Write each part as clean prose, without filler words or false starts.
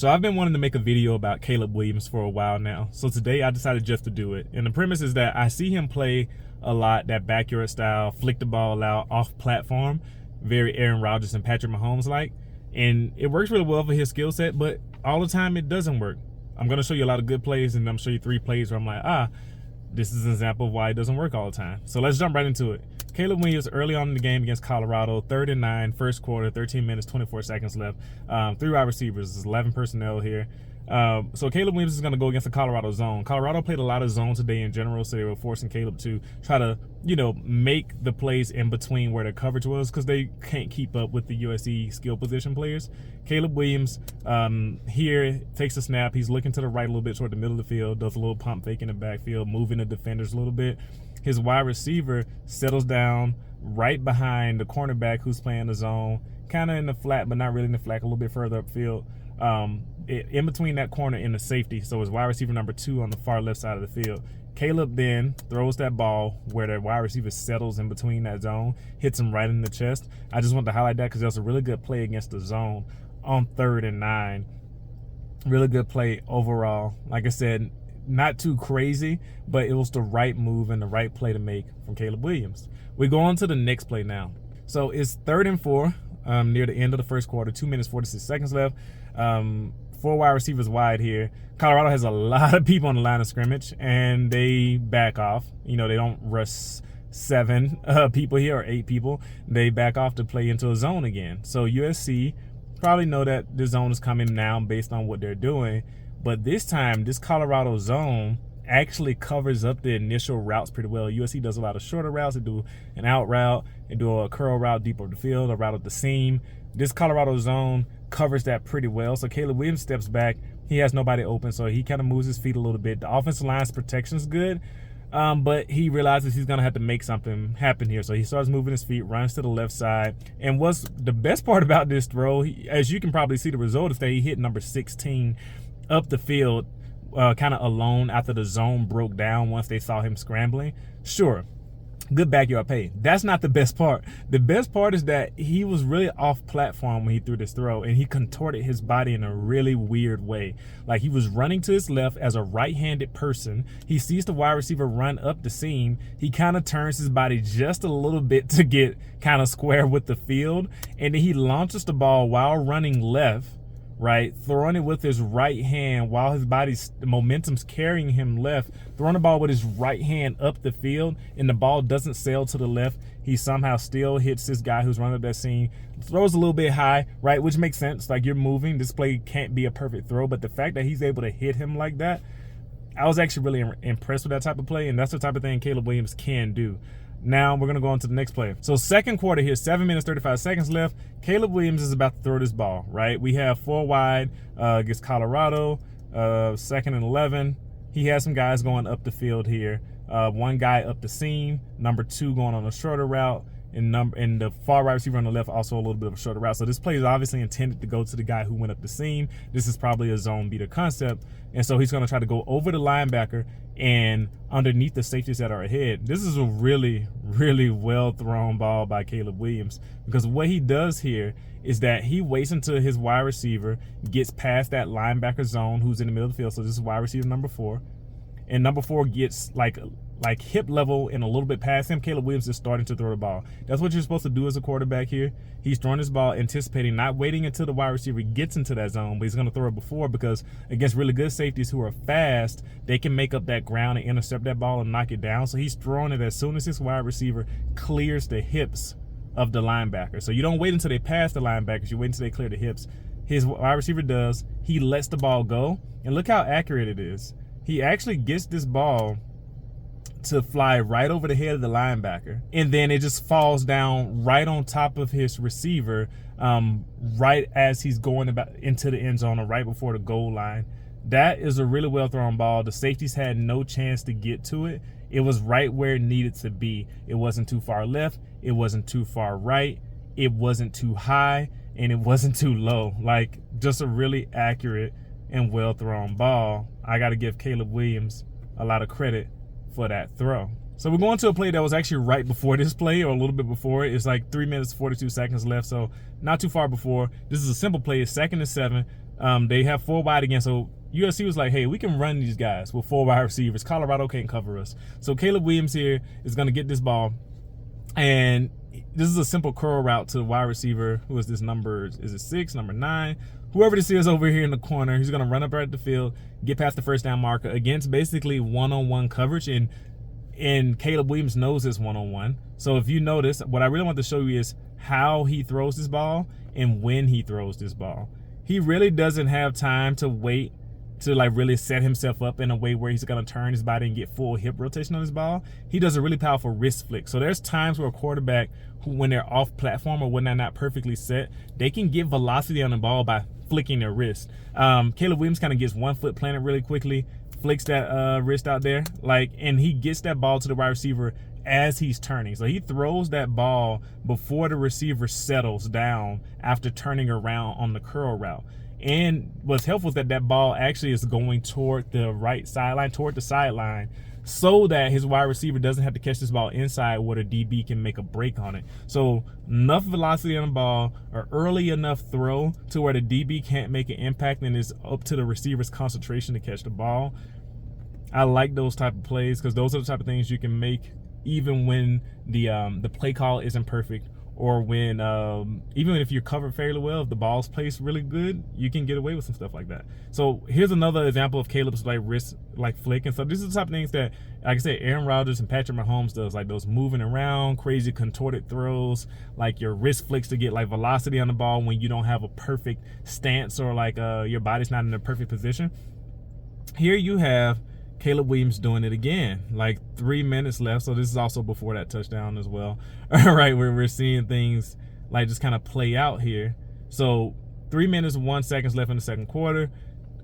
So I've been wanting to make a video about Caleb Williams for a while now. So today I decided just to do it. And the premise is that I see him play a lot, that backyard style, flick the ball out, off platform, very Aaron Rodgers and Patrick Mahomes like. And it works really well for his skill set, but all the time it doesn't work. I'm going to show you a lot of good plays, and I'm going to show you 3 plays where I'm like, this is an example of why it doesn't work all the time. So let's jump right into it. Caleb Williams early on in the game against Colorado, 3rd and 9, first quarter, 13 minutes, 24 seconds left. 3 wide receivers, there's 11 personnel here. So Caleb Williams is going to go against the Colorado zone. Colorado played a lot of zone today in general, so they were forcing Caleb to try to, make the plays in between where the coverage was because they can't keep up with the USC skill position players. Caleb Williams here takes a snap. He's looking to the right a little bit toward the middle of the field, does a little pump fake in the backfield, moving the defenders a little bit. His wide receiver settles down right behind the cornerback who's playing the zone, kind of in the flat, but not really in the flat, a little bit further upfield. In between that corner and the safety, so his wide receiver number 2 on the far left side of the field. Caleb then throws that ball where the wide receiver settles in between that zone, hits him right in the chest. I just want to highlight that because that was a really good play against the zone on 3rd and 9. Really good play overall. Like I said, not too crazy, but it was the right move and the right play to make from Caleb Williams. We go on to the next play now. So it's 3rd and 4 near the end of the first quarter, 2 minutes, 46 seconds left. 4 wide receivers wide here. Colorado has a lot of people on the line of scrimmage, and they back off. They don't rush 7 people here or 8 people. They back off to play into a zone again. So USC probably know that the zone is coming now based on what they're doing. But this time, this Colorado zone actually covers up the initial routes pretty well. USC does a lot of shorter routes. They do an out route, they do a curl route deep over the field, a route up the seam. This Colorado zone covers that pretty well. So Caleb Williams steps back. He has nobody open, so he kind of moves his feet a little bit. The offensive line's protection is good, but he realizes he's going to have to make something happen here. So he starts moving his feet, runs to the left side. And what's the best part about this throw, as you can probably see the result, is that he hit number 16 up the field kind of alone after the zone broke down once they saw him scrambling. Sure, good backyard pay. That's not the best part. The best part is that he was really off platform when he threw this throw, and he contorted his body in a really weird way. Like he was running to his left as a right-handed person. He sees the wide receiver run up the seam. He kind of turns his body just a little bit to get kind of square with the field, and then he launches the ball while running left, right, throwing it with his right hand while his body's momentum's carrying him left, throwing the ball with his right hand up the field, and the ball doesn't sail to the left. He somehow still hits this guy who's running up that seam, throws a little bit high, right, which makes sense. Like, you're moving. This play can't be a perfect throw, but the fact that he's able to hit him like that, I was actually really impressed with that type of play, and that's the type of thing Caleb Williams can do. Now we're going to go on to the next play. So second quarter here, 7 minutes, 35 seconds left. Caleb Williams is about to throw this ball, right? We have 4 wide against Colorado, 2nd and 11. He has some guys going up the field here. 1 guy up the seam, number 2 going on a shorter route, and the far right receiver on the left also a little bit of a shorter route. So this play is obviously intended to go to the guy who went up the seam. This is probably a zone beater concept, and so he's going to try to go over the linebacker and underneath the safeties that are ahead. This is a really, really well thrown ball by Caleb Williams, because what he does here is that he waits until his wide receiver gets past that linebacker zone who's in the middle of the field. So this is wide receiver number 4, and number 4 gets like hip level and a little bit past him. Caleb Williams is starting to throw the ball. That's what you're supposed to do as a quarterback here. He's throwing his ball, anticipating, not waiting until the wide receiver gets into that zone, but he's going to throw it before, because against really good safeties who are fast, they can make up that ground and intercept that ball and knock it down. So he's throwing it as soon as his wide receiver clears the hips of the linebacker. So you don't wait until they pass the linebackers. You wait until they clear the hips. His wide receiver does. He lets the ball go, and look how accurate it is. He actually gets this ball to fly right over the head of the linebacker, and then it just falls down right on top of his receiver, right as he's going about into the end zone or right before the goal line. That is a really well thrown ball. The safeties had no chance to get to it. It was right where it needed to be. It wasn't too far left, it wasn't too far right, it wasn't too high, and it wasn't too low. Like, just a really accurate and well thrown ball. I got to give Caleb Williams a lot of credit for that throw. So we're going to a play that was actually right before this play, or a little bit before it. It's like 3 minutes, 42 seconds left, so not too far before. This is a simple play. It's 2nd and 7. They have 4 wide again, so USC was like, hey, we can run these guys with 4 wide receivers. Colorado can't cover us. So Caleb Williams here is going to get this ball, and this is a simple curl route to the wide receiver. Who is this number? Is it 6, number 9? Whoever this is over here in the corner, he's going to run up right at the field, get past the first down marker against basically one-on-one coverage, and Caleb Williams knows this one-on-one. So if you notice, what I really want to show you is how he throws this ball and when he throws this ball. He really doesn't have time to wait to like really set himself up in a way where he's going to turn his body and get full hip rotation on his ball. He does a really powerful wrist flick. So there's times where a quarterback, who, when they're off platform or when they're not perfectly set, they can get velocity on the ball by flicking their wrist. Caleb Williams kind of gets one foot planted really quickly, flicks that wrist out there, and he gets that ball to the wide receiver as he's turning. So he throws that ball before the receiver settles down after turning around on the curl route. And what's helpful is that ball actually is going toward the right sideline, toward the sideline, so that his wide receiver doesn't have to catch this ball inside where the DB can make a break on it. So enough velocity on the ball, or early enough throw to where the DB can't make an impact and it's up to the receiver's concentration to catch the ball. I like those type of plays because those are the type of things you can make even when the play call isn't perfect, or when even if you're covered fairly well, if the ball's placed really good, you can get away with some stuff like that. So here's another example of Caleb's like wrist like flick. And so this is the type of things that, like I said, Aaron Rodgers and Patrick Mahomes does, like those moving around, crazy contorted throws, like your wrist flicks to get like velocity on the ball when you don't have a perfect stance, or like your body's not in a perfect position. Here you have Caleb Williams doing it again, like 3 minutes left. So this is also before that touchdown as well. All right, where we're seeing things like just kind of play out here. So 3 minutes, 1 second left in the second quarter.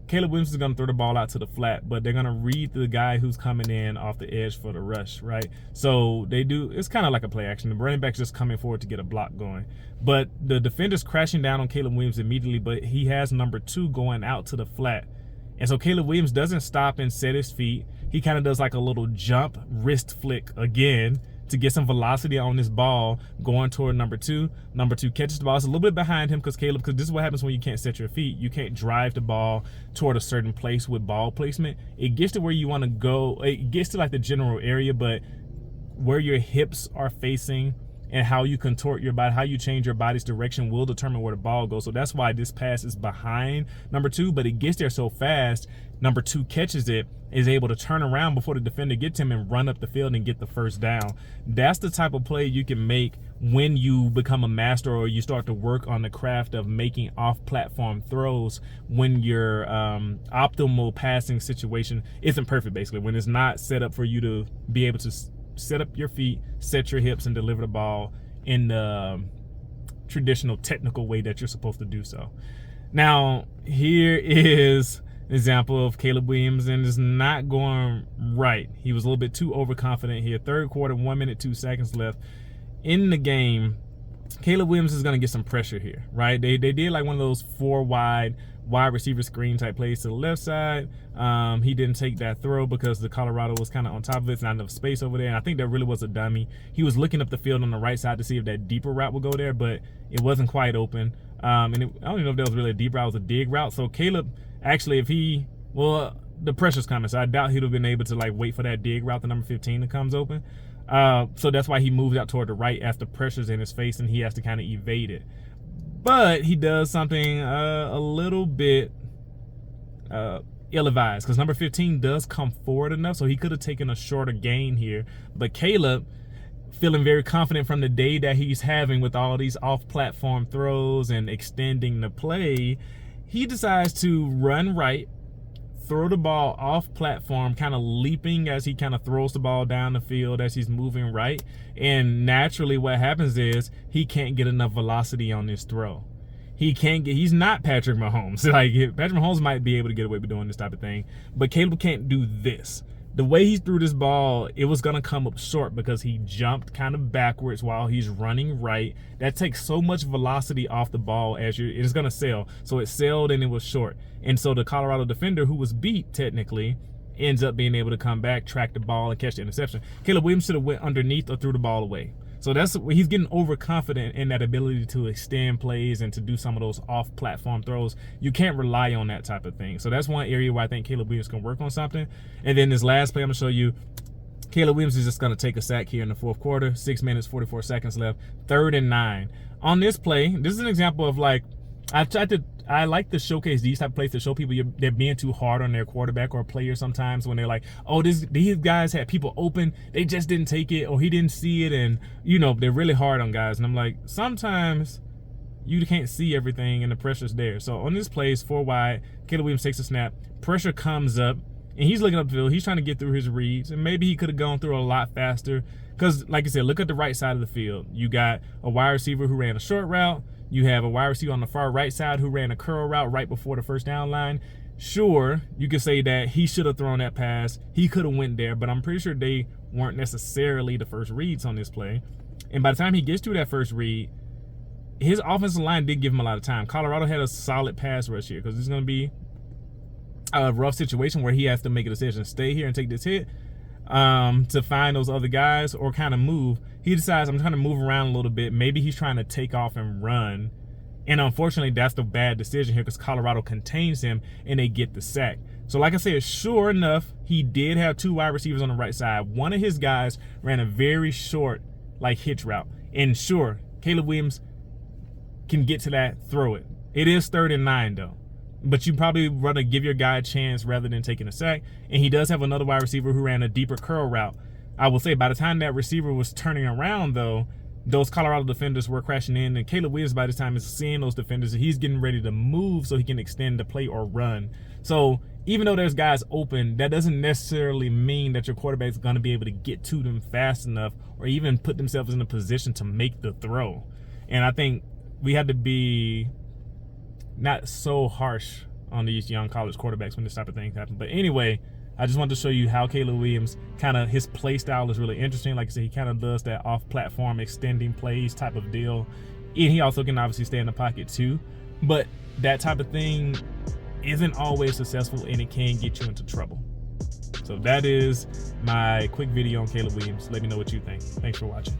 Caleb Williams is going to throw the ball out to the flat, but they're going to read the guy who's coming in off the edge for the rush, right? So they do, it's kind of like a play action. The running back's just coming forward to get a block going. But the defender's crashing down on Caleb Williams immediately, but he has number 2 going out to the flat. And so Caleb Williams doesn't stop and set his feet. He kind of does like a little jump wrist flick again to get some velocity on this ball going toward number 2. Number 2 catches the ball. It's a little bit behind him because this is what happens when you can't set your feet. You can't drive the ball toward a certain place with ball placement. It gets to where you want to go. It gets to like the general area, but where your hips are facing and how you contort your body, how you change your body's direction will determine where the ball goes. So that's why this pass is behind number 2, but it gets there so fast, number 2 catches it, is able to turn around before the defender gets him and run up the field and get the first down. That's the type of play you can make when you become a master, or you start to work on the craft of making off-platform throws when your optimal passing situation isn't perfect, basically, when it's not set up for you to be able to set up your feet, set your hips, and deliver the ball in the traditional technical way that you're supposed to do so. Now, here is an example of Caleb Williams, and it's not going right. He was a little bit too overconfident here. Third quarter, 1 minute, 2 seconds left in the game. Caleb Williams is going to get some pressure here, right? They did like one of those 4 wide receiver screen type plays to the left side. He didn't take that throw because the Colorado was kind of on top of it. It's not enough space over there. And I think that really was a dummy. He was looking up the field on the right side to see if that deeper route would go there, but it wasn't quite open. I don't even know if that was really a deep route. It was a dig route. So Caleb, actually, the pressure's coming. So I doubt he'd have been able to like wait for that dig route, the number 15 that comes open. So that's why he moves out toward the right as the pressure's in his face and he has to kind of evade it. But he does something a little bit ill-advised, because number 15 does come forward enough, so he could have taken a shorter gain here. But Caleb, feeling very confident from the day that he's having with all these off-platform throws and extending the play, he decides to run right, throw the ball off platform, kind of leaping as he kind of throws the ball down the field as he's moving right. And naturally what happens is he can't get enough velocity on this throw. He's not Patrick Mahomes. Like, Patrick Mahomes might be able to get away with doing this type of thing, but Caleb can't do this. The way he threw this ball, it was going to come up short because he jumped kind of backwards while he's running right. That takes so much velocity off the ball it's going to sail. So it sailed and it was short. And so the Colorado defender, who was beat technically, ends up being able to come back, track the ball, and catch the interception. Caleb Williams should have went underneath or threw the ball away. So he's getting overconfident in that ability to extend plays and to do some of those off-platform throws. You can't rely on that type of thing. So that's one area where I think Caleb Williams can work on something. And then this last play I'm gonna show you, Caleb Williams is just going to take a sack here in the fourth quarter. 6 minutes, 44 seconds left. 3rd and 9. On this play, this is an example of like, I like to showcase these type of plays to show people they're being too hard on their quarterback or player sometimes when they're like, oh, these guys had people open, they just didn't take it, or he didn't see it, and you know, they're really hard on guys. And I'm like, sometimes you can't see everything and the pressure's there. So on this play, it's 4 wide, Caleb Williams takes a snap, pressure comes up, and he's looking upfield. He's trying to get through his reads, and maybe he could have gone through a lot faster. Because, like I said, look at the right side of the field. You got a wide receiver who ran a short route. You have a wide receiver on the far right side who ran a curl route right before the first down line. Sure, you could say that he should have thrown that pass. He could have went there, but I'm pretty sure they weren't necessarily the first reads on this play. And by the time he gets to that first read, his offensive line did give him a lot of time. Colorado had a solid pass rush here because it's going to be a rough situation where he has to make a decision: stay here and take this hit to find those other guys, or kind of move. He decides, I'm trying to move around a little bit. Maybe he's trying to take off and run, and unfortunately that's the bad decision here because Colorado contains him and they get the sack. So like I said, sure enough, he did have 2 wide receivers on the right side. One of his guys ran a very short like hitch route, and sure, Caleb Williams can get to that, throw it. It is 3rd and 9 though. But you probably rather give your guy a chance rather than taking a sack. And he does have another wide receiver who ran a deeper curl route. I will say by the time that receiver was turning around, though, those Colorado defenders were crashing in. And Caleb Williams by this time is seeing those defenders. And he's getting ready to move so he can extend the play or run. So even though there's guys open, that doesn't necessarily mean that your quarterback's going to be able to get to them fast enough or even put themselves in a position to make the throw. And I think we had to be not so harsh on these young college quarterbacks when this type of thing happens. But anyway, I just wanted to show you how Caleb Williams his play style is really interesting. Like I said, he kind of does that off-platform extending plays type of deal. And he also can obviously stay in the pocket too. But that type of thing isn't always successful, and it can get you into trouble. So that is my quick video on Caleb Williams. Let me know what you think. Thanks for watching.